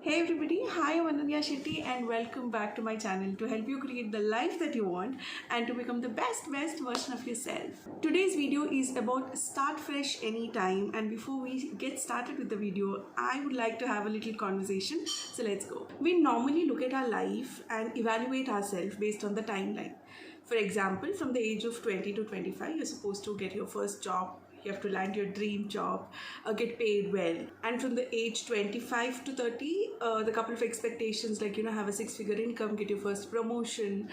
Hey everybody, hi, I'm Ananya and welcome back to my channel to help you create the life that you want and to become the best version of yourself. Today's video is about start fresh anytime, and before we get started with the video, I would like to have a little conversation. So let's go. We normally look at our life and evaluate ourselves based on the timeline. For example, from the age of 20 to 25, you're supposed to get your first job. You have to land your dream job, get paid well. And from the age 25 to 30, the couple of expectations like, have a six-figure income, get your first promotion,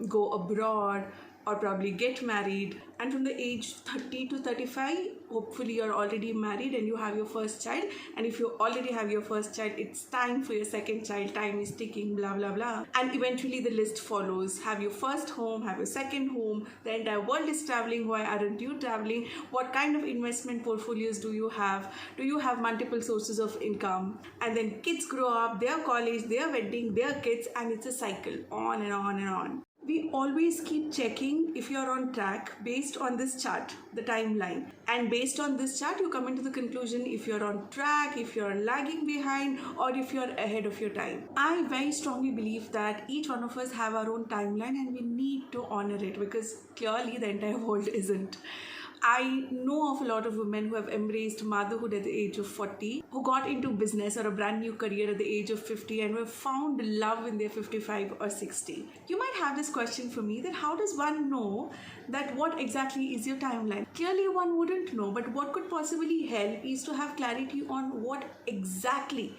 go abroad, or probably get married. And from the age 30 to 35, hopefully you're already married and you have your first child. And if you already have your first child, it's time for your second child. Time is ticking, blah, blah, blah. And eventually the list follows. Have your first home, have your second home. The entire world is traveling. Why aren't you traveling? What kind of investment portfolios do you have? Do you have multiple sources of income? And then kids grow up, their college, their wedding, their kids, and it's a cycle on and on and on. We always keep checking if you're on track based on this chart, the timeline. And based on this chart, you come into the conclusion if you're on track, if you're lagging behind, or if you're ahead of your time. I very strongly believe that each one of us have our own timeline and we need to honor it, because clearly the entire world isn't. I know of a lot of women who have embraced motherhood at the age of 40, who got into business or a brand new career at the age of 50 and who have found love in their 55 or 60. You might have this question for me, that how does one know that what exactly is your timeline? Clearly one wouldn't know, but what could possibly help is to have clarity on what exactly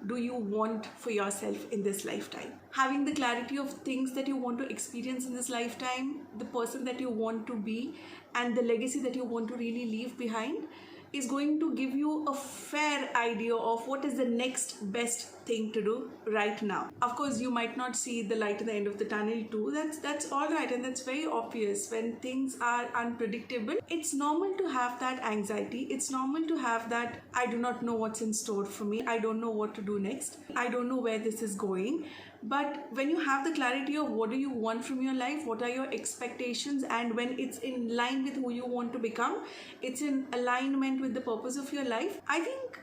do you want for yourself in this lifetime. Having the clarity of things that you want to experience in this lifetime, the person that you want to be, and the legacy that you want to really leave behind is going to give you a fair idea of what is the next best thing to do right now. Of course, you might not see the light at the end of the tunnel too. That's all right, and that's very obvious. When things are unpredictable, it's normal to have that anxiety. It's normal to have that I do not know what's in store for me. I don't know what to do next. I don't know where this is going. But when you have the clarity of what do you want from your life, what are your expectations, and when it's in line with who you want to become, it's in alignment with the purpose of your life, I think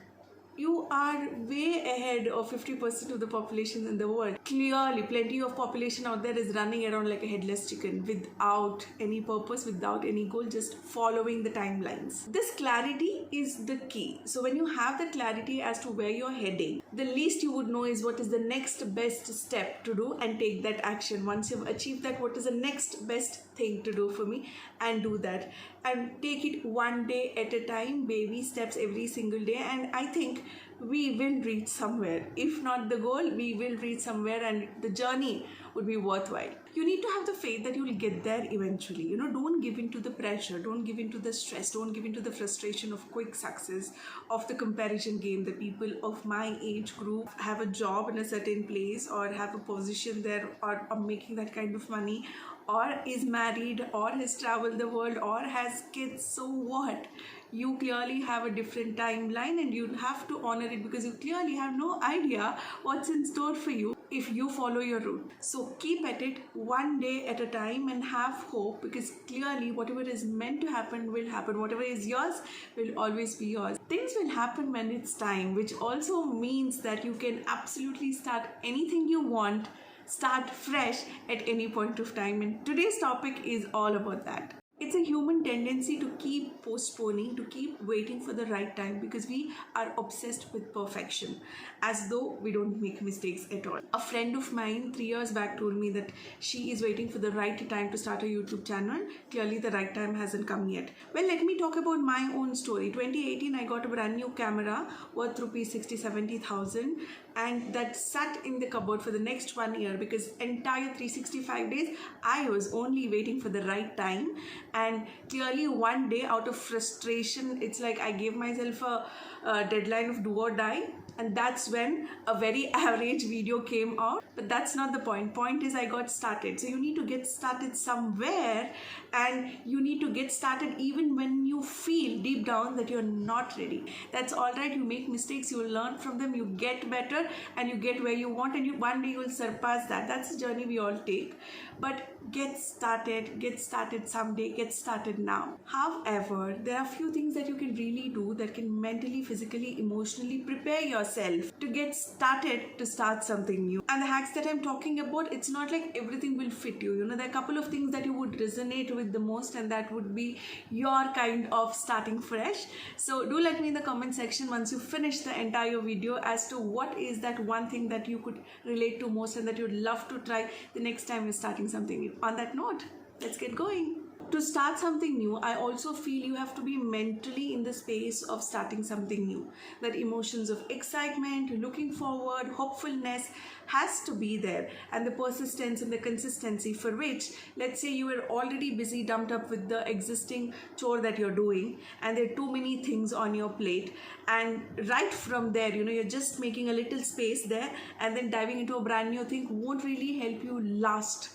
you are way ahead of 50% of the population in the world. Clearly, plenty of population out there is running around like a headless chicken without any purpose, without any goal, just following the timelines. This clarity is the key. So when you have the clarity as to where you're heading, the least you would know is what is the next best step to do and take that action. Once you've achieved that, what is the next best thing to do for me, and do that. And take it one day at a time, baby steps every single day, and I think we will reach somewhere. If not the goal, we will reach somewhere, and the journey would be worthwhile. You need to have the faith that you will get there eventually. Don't give in to the pressure, don't give in to the stress, don't give in to the frustration of quick success, of the comparison game. The people of my age group have a job in a certain place, or have a position there, or are making that kind of money, or is married, or has traveled the world, or has kids. So what? You clearly have a different timeline, and you have to honor it, because you clearly have no idea what's in store for you if you follow your route. So keep at it one day at a time and have hope, because clearly whatever is meant to happen will happen. Whatever is yours will always be yours. Things will happen when it's time, which also means that you can absolutely start anything you want, start fresh at any point of time. And today's topic is all about that. It's a human tendency to keep postponing, to keep waiting for the right time, because we are obsessed with perfection, as though we don't make mistakes at all. A friend of mine 3 years back told me that she is waiting for the right time to start a YouTube channel. Clearly the right time hasn't come yet. Well, let me talk about my own story. 2018, I got a brand new camera worth rupees 60-70,000, and that sat in the cupboard for the next 1 year, because entire 365 days I was only waiting for the right time. And clearly one day, out of frustration, it's like I gave myself a deadline of do or die, and that's when a very average video came out. But that's not the point. Point is I got started. So you need to get started somewhere, and you need to get started even when you feel deep down that you're not ready. That's all right. You make mistakes, you will learn from them, you get better, and you get where you want, and one day you will surpass that. That's the journey we all take. But get started someday, get started now. However, there are few things that you can really do that can mentally, physically, emotionally prepare yourself yourself to get started to start something new. And the hacks that I'm talking about, it's not like everything will fit you. There are a couple of things that you would resonate with the most, and that would be your kind of starting fresh. So do let me in the comment section once you finish the entire video as to what is that one thing that you could relate to most and that you'd love to try the next time you're starting something new. On that note, let's get going. To start something new, I also feel you have to be mentally in the space of starting something new. That emotions of excitement, looking forward, hopefulness has to be there, and the persistence and the consistency for which, let's say you were already busy, dumped up with the existing chore that you're doing, and there are too many things on your plate, and right from there, you're just making a little space there, and then diving into a brand new thing won't really help you last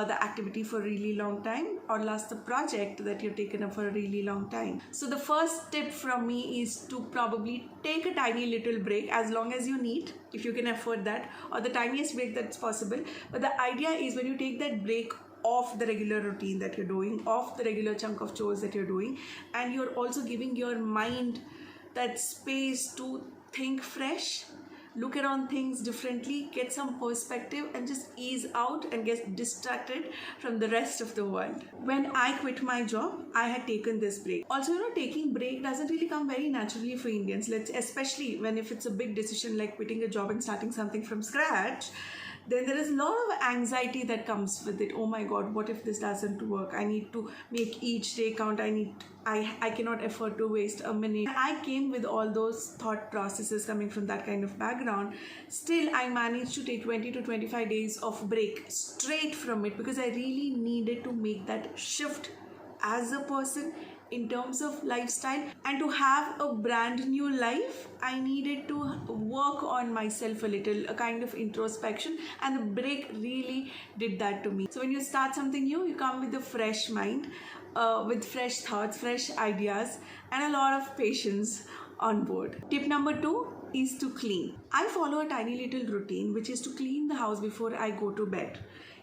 the activity for a really long time, or last the project that you've taken up for a really long time. So the first tip from me is to probably take a tiny little break, as long as you need, if you can afford that, or the tiniest break that's possible. But the idea is, when you take that break off the regular routine that you're doing, off the regular chunk of chores that you're doing, and you're also giving your mind that space to think fresh, look around things differently, get some perspective, and just ease out and get distracted from the rest of the world. When I quit my job, I had taken this break. Also, taking break doesn't really come very naturally for Indians, especially if it's a big decision like quitting a job and starting something from scratch. Then there is a lot of anxiety that comes with it. Oh my God, what if this doesn't work? I need to make each day count. I cannot afford to waste a minute. I came with all those thought processes coming from that kind of background. Still, I managed to take 20 to 25 days of break straight from it, because I really needed to make that shift as a person in terms of lifestyle, and to have a brand new life. I needed to work on myself a little, a kind of introspection, and the break really did that to me. So when you start something new, you come with a fresh mind, with fresh thoughts, fresh ideas, and a lot of patience on board. Tip number 2 is to clean. I follow a tiny little routine, which is to clean the house before I go to bed.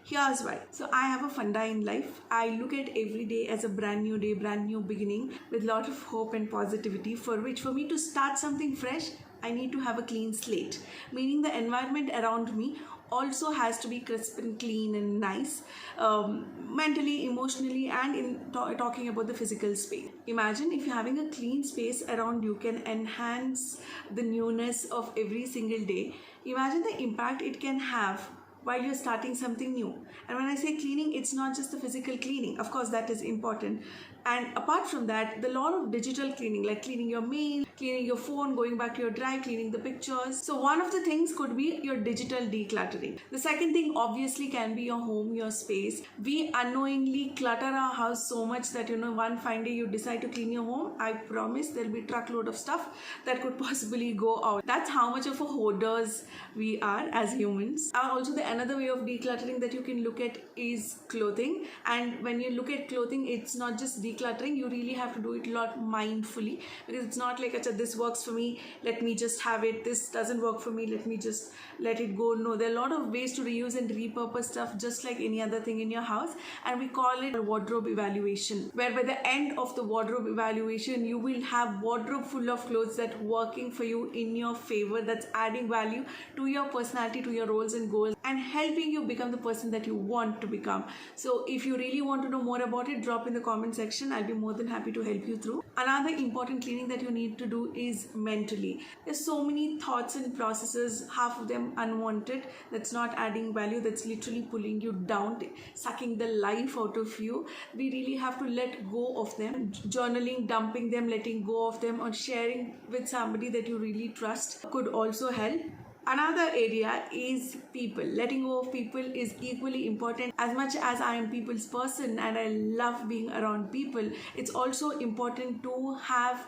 Here's why. So I have a funda in life. I look at every day as a brand new day, brand new beginning, with a lot of hope and positivity, for me to start something fresh, I need to have a clean slate. Meaning the environment around me also has to be crisp and clean and nice, mentally, emotionally, and in talking about the physical space. Imagine if you're having a clean space around you can enhance the newness of every single day. Imagine the impact it can have while you're starting something new. And when I say cleaning, it's not just the physical cleaning. Of course, that is important. And apart from that, the lot of digital cleaning, like cleaning your mail, cleaning your phone, going back to your drive, cleaning the pictures. So one of the things could be your digital decluttering. The second thing obviously can be your home, your space. We unknowingly clutter our house so much that one fine day you decide to clean your home, I promise there'll be a truckload of stuff that could possibly go out. That's how much of a hoarders we are as humans. Also, another way of decluttering that you can look at is clothing. And when you look at clothing, it's not just decluttering, you really have to do it a lot mindfully, because it's not like, this works for me, let me just have it, this doesn't work for me, let me just let it go. No, there are a lot of ways to reuse and repurpose stuff, just like any other thing in your house, and we call it a wardrobe evaluation, where by the end of the wardrobe evaluation, you will have wardrobe full of clothes that working for you in your favor, that's adding value to your personality, to your roles and goals, and helping you become the person that you want to become. So if you really want to know more about it, drop in the comment section. I'll be more than happy to help you through. Another important cleaning that you need to do is mentally. There's so many thoughts and processes, half of them unwanted, that's not adding value, that's literally pulling you down, sucking the life out of you. We really have to let go of them. Journaling, dumping them, letting go of them, or sharing with somebody that you really trust could also help. Another area is people. Letting go of people is equally important. As much as I am people's person and I love being around people, it's also important to have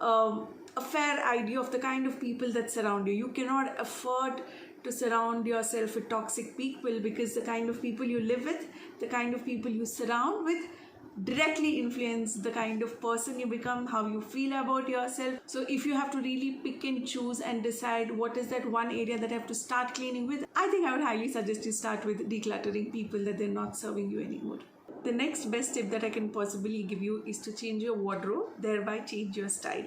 a fair idea of the kind of people that surround you. You cannot afford to surround yourself with toxic people, because the kind of people you live with, the kind of people you surround with, directly influence the kind of person you become, how you feel about yourself. So if you have to really pick and choose and decide what is that one area that I have to start cleaning with, I think I would highly suggest you start with decluttering people that they're not serving you anymore. The next best tip that I can possibly give you is to change your wardrobe, thereby change your style.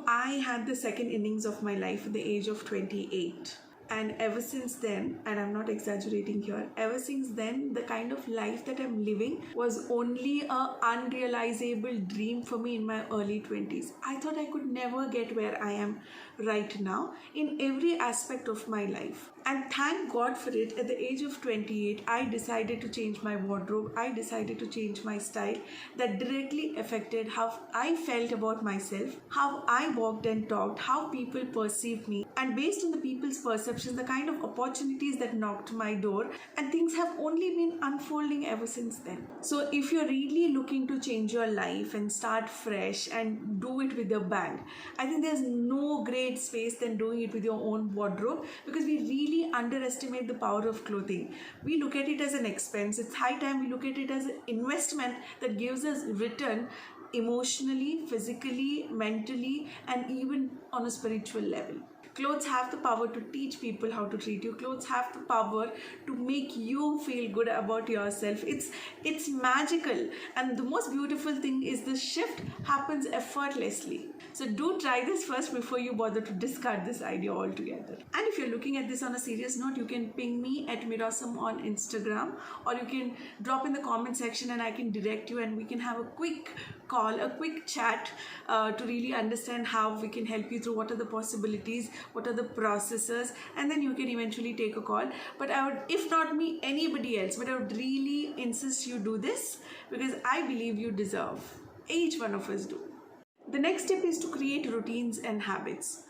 I had the second innings of my life at the age of 28. And ever since then, and I'm not exaggerating here, ever since then, the kind of life that I'm living was only a unrealizable dream for me in my early 20s. I thought I could never get where I am right now in every aspect of my life. And thank God for it, at the age of 28, I decided to change my wardrobe. I decided to change my style. That directly affected how I felt about myself, how I walked and talked, how people perceived me. And based on the people's perceptions, the kind of opportunities that knocked my door, and things have only been unfolding ever since then. So if you're really looking to change your life and start fresh and do it with a bang, I think there's no great space than doing it with your own wardrobe, because we really underestimate the power of clothing. We look at it as an expense. It's high time we look at it as an investment that gives us return emotionally, physically, mentally, and even on a spiritual level. Clothes have the power to teach people how to treat you. Clothes have the power to make you feel good about yourself. It's magical, and the most beautiful thing is the shift happens effortlessly. So do try this first before you bother to discard this idea altogether. And if you're looking at this on a serious note, you can ping me at Mirasam on Instagram, or you can drop in the comment section and I can direct you, and we can have a quick call, a quick chat to really understand how we can help you through what are the possibilities, what are the processes, and then you can eventually take a call. But I would, if not me, anybody else, but I would really insist you do this, because I believe you deserve. Each one of us do. The next step is to create routines and habits.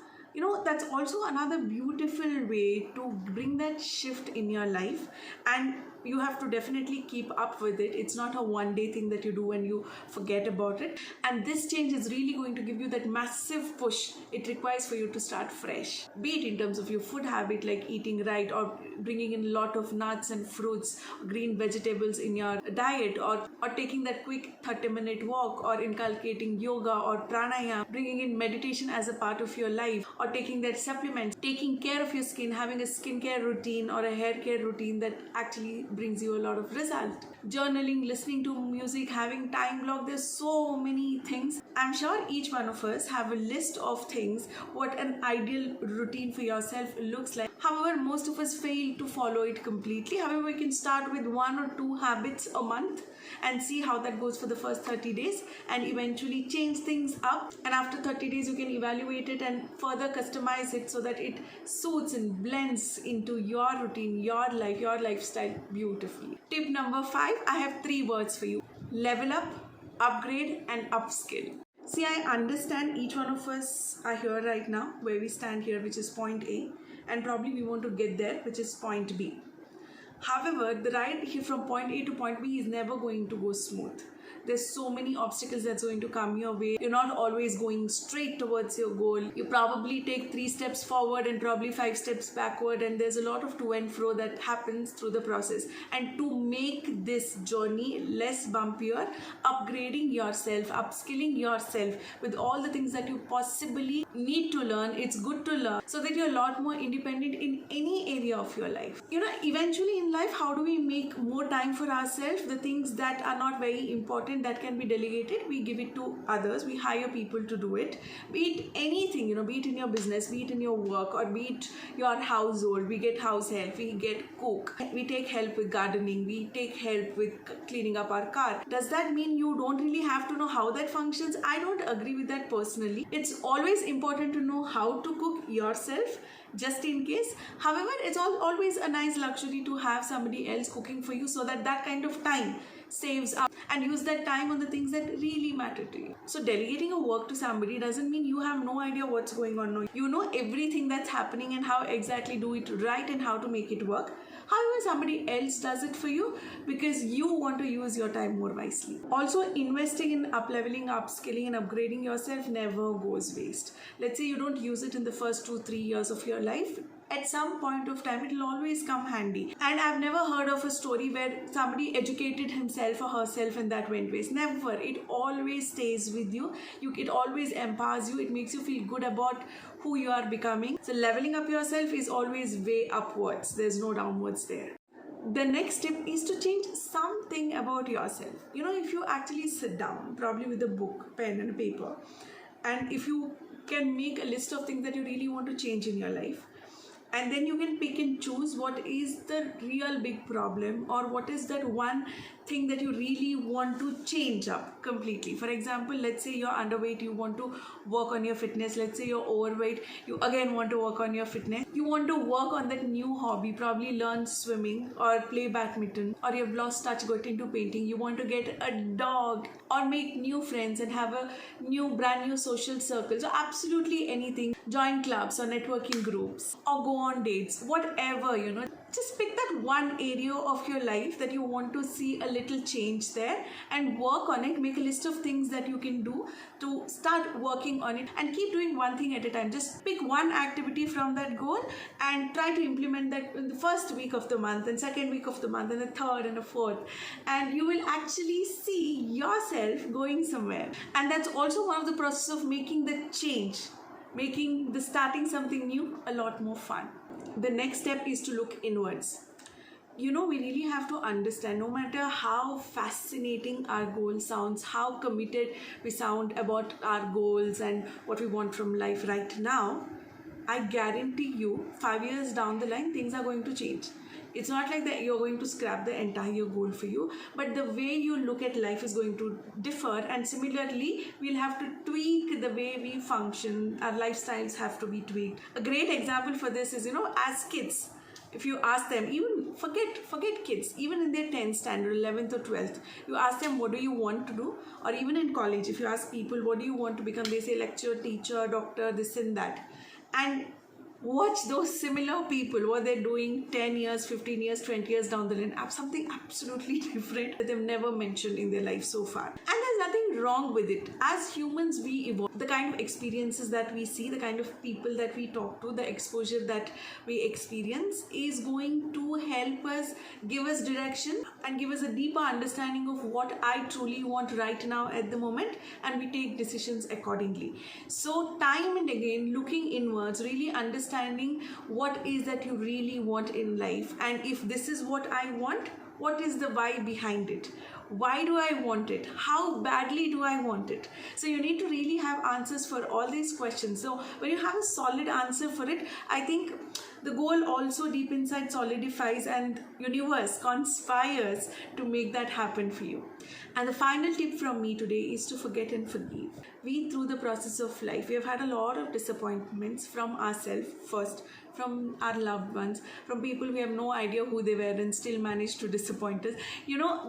That's also another beautiful way to bring that shift in your life, and you have to definitely keep up with it. It's not a one-day thing that you do and you forget about it. And this change is really going to give you that massive push it requires for you to start fresh. Be it in terms of your food habit, like eating right, or bringing in a lot of nuts and fruits, green vegetables in your diet, or taking that quick 30-minute walk, or inculcating yoga or pranayama, bringing in meditation as a part of your life, or taking that supplement, taking care of your skin, having a skincare routine or a hair care routine that actually brings you a lot of result. Journaling, listening to music, having time block, there's so many things. I'm sure each one of us have a list of things, what an ideal routine for yourself looks like. However, most of us fail to follow it completely. However, we can start with 1 or 2 habits a month and see how that goes for the first 30 days, and eventually change things up. And after 30 days, you can evaluate it and further customize it so that it suits and blends into your routine, your life, your lifestyle beautifully. Tip number 5, I have 3 words for you: level up, upgrade, and upskill. See, I understand each one of us are here right now, where we stand here, which is point A, and probably we want to get there, which is point B. However, the ride here from point A to point B is never going to go smooth. There's so many obstacles that's going to come your way. You're not always going straight towards your goal. You probably take 3 steps forward and probably 5 steps backward, and there's a lot of to and fro that happens through the process. And to make this journey less bumpier, upgrading yourself, upskilling yourself with all the things that you possibly need to learn, it's good to learn so that you're a lot more independent in any area of your life. Eventually in life, how do we make more time for ourselves? The things that are not very important, that can be delegated, we give it to others. We hire people to do it. Be it anything, be it in your business, be it in your work, or be it your household. We get house help, we get cook, we take help with gardening, we take help with cleaning up our car. Does that mean you don't really have to know how that functions? I don't agree with that personally. It's always important to know how to cook yourself, just in case. However, it's always a nice luxury to have somebody else cooking for you, so that kind of time saves up, and use that time on the things that really matter to you. So delegating a work to somebody doesn't mean you have no idea what's going on. No, you know everything that's happening and how exactly do it right and how to make it work. However, somebody else does it for you because you want to use your time more wisely. Also, investing in up-leveling, upskilling, and upgrading yourself never goes waste. Let's say you don't use it in the first 2-3 years of your life. At some point of time, it will always come handy. And I've never heard of a story where somebody educated himself or herself and that went waste. Never. It always stays with you. It always empowers you. It makes you feel good about who you are becoming. So leveling up yourself is always way upwards. There's no downwards there. The next step is to change something about yourself. If you actually sit down, probably with a book, pen, and a paper, and if you can make a list of things that you really want to change in your life, and then you can pick and choose what is the real big problem, or what is that one thing that you really want to change up completely. For example, let's say you're underweight, you want to work on your fitness. Let's say you're overweight, you again want to work on your fitness. You want to work on that new hobby, probably learn swimming or play badminton, or you've lost touch, got into painting. You want to get a dog or make new friends and have a brand new social circle. So absolutely anything, join clubs or networking groups or go on dates, whatever. Just pick that one area of your life that you want to see a little change there and work on it. Make a list of things that you can do to start working on it, and keep doing one thing at a time. Just pick one activity from that goal and try to implement that in the first week of the month, and second week of the month, and the third and the fourth, and you will actually see yourself going somewhere. And that's also one of the process of making the change, making the starting something new a lot more fun. The next step is to look inwards. We really have to understand, no matter how fascinating our goal sounds, how committed we sound about our goals and what we want from life right now, I guarantee you 5 years down the line, things are going to change. It's not like that you're going to scrap the entire goal for you, but the way you look at life is going to differ, and similarly, we'll have to tweak the way we function. Our lifestyles have to be tweaked. A great example for this is, as kids, if you ask them, even forget kids, even in their 10th standard, 11th or 12th, you ask them, what do you want to do? Or even in college, if you ask people, what do you want to become? They say lecturer, teacher, doctor, this and that. And watch those similar people, what they're doing 10 years, 15 years, 20 years down the line, have something absolutely different that they've never mentioned in their life so far. And there's nothing wrong with it. As humans, we evolve. The kind of experiences that we see, the kind of people that we talk to, the exposure that we experience is going to help us, give us direction, and give us a deeper understanding of what I truly want right now at the moment, and we take decisions accordingly. So time and again, looking inwards, really understanding what is that you really want in life, and if this is what I want, what is the why behind it? Why do I want it? How badly do I want it? So you need to really have answers for all these questions. So when you have a solid answer for it, I think the goal also deep inside solidifies, and universe conspires to make that happen for you. And the final tip from me today is to forget and forgive. Through the process of life, we have had a lot of disappointments from ourselves first, from our loved ones, from people we have no idea who they were and still managed to disappoint us.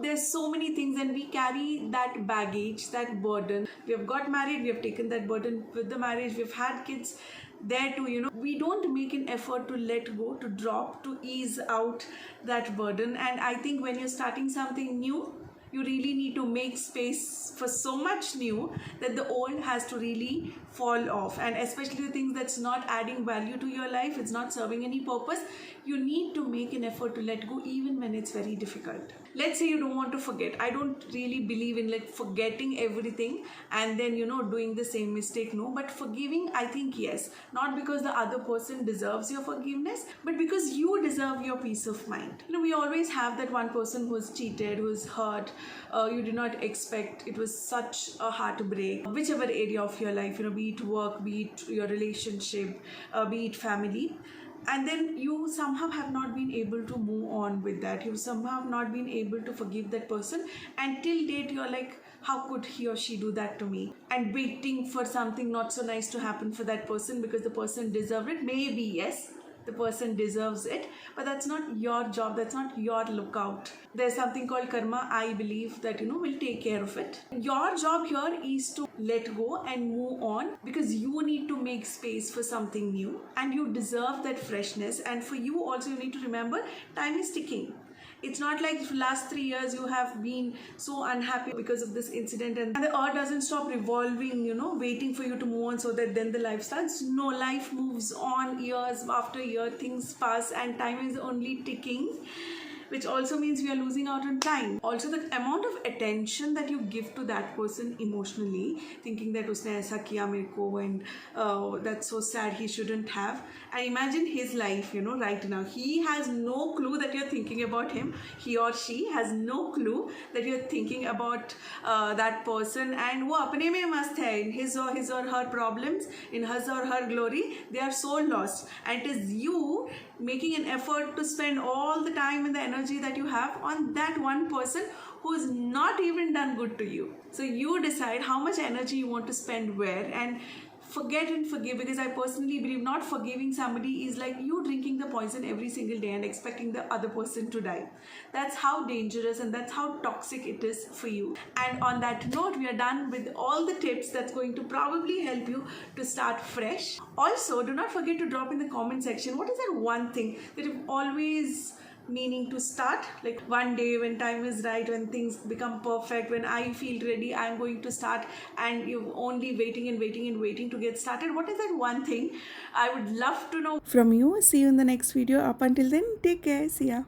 There's so many things, and we carry that baggage, that burden. We have got married, we have taken that burden with the marriage, we've had kids. There too, we don't make an effort to let go, to drop, to ease out that burden. And I think when you're starting something new, you really need to make space for so much new that the old has to really fall off. And especially the things that's not adding value to your life, it's not serving any purpose, you need to make an effort to let go even when it's very difficult. Let's say you don't want to forget. I don't really believe in forgetting everything and then doing the same mistake. No, but forgiving, I think yes. Not because the other person deserves your forgiveness, but because you deserve your peace of mind. We always have that one person who's cheated, who's hurt, you did not expect. It was such a heartbreak. Whichever area of your life, be it work, be it your relationship, be it family. And then you somehow have not been able to move on with that. You somehow have not been able to forgive that person. And till date, you're like, how could he or she do that to me? And waiting for something not so nice to happen for that person because the person deserved it. Maybe, yes, the person deserves it, but that's not your job. That's not your lookout. There's something called karma. I believe that, will take care of it. Your job here is to let go and move on, because you need to make space for something new and you deserve that freshness. And for you also, you need to remember, time is ticking. It's not like for the last 3 years you have been so unhappy because of this incident and the earth doesn't stop revolving, waiting for you to move on so that then the life starts. No, life moves on years after year, things pass and time is only ticking. which also means we are losing out on time. Also, the amount of attention that you give to that person emotionally, thinking that usne aisa kiya mere ko, and that's so sad, he shouldn't have. And imagine his life, right now. He has no clue that you're thinking about him. He or she has no clue that you're thinking about that person, and wo apne mein mast hai in his or her problems, in his or her glory. They are so lost, and it is you making an effort to spend all the time and the energy that you have on that one person who's not even done good to you. So you decide how much energy you want to spend where, and forget and forgive, because I personally believe not forgiving somebody is like you drinking the poison every single day and expecting the other person to die. That's how dangerous and that's how toxic it is for you. And on that note, we are done with all the tips that's going to probably help you to start fresh. Also, do not forget to drop in the comment section, what is that one thing that you've always meaning to start, like one day when time is right, when things become perfect, when I feel ready, I'm going to start, and you're only waiting and waiting and waiting to get started. What is that one thing? I would love to know from you. See you in the next video. Up until then, take care. See ya.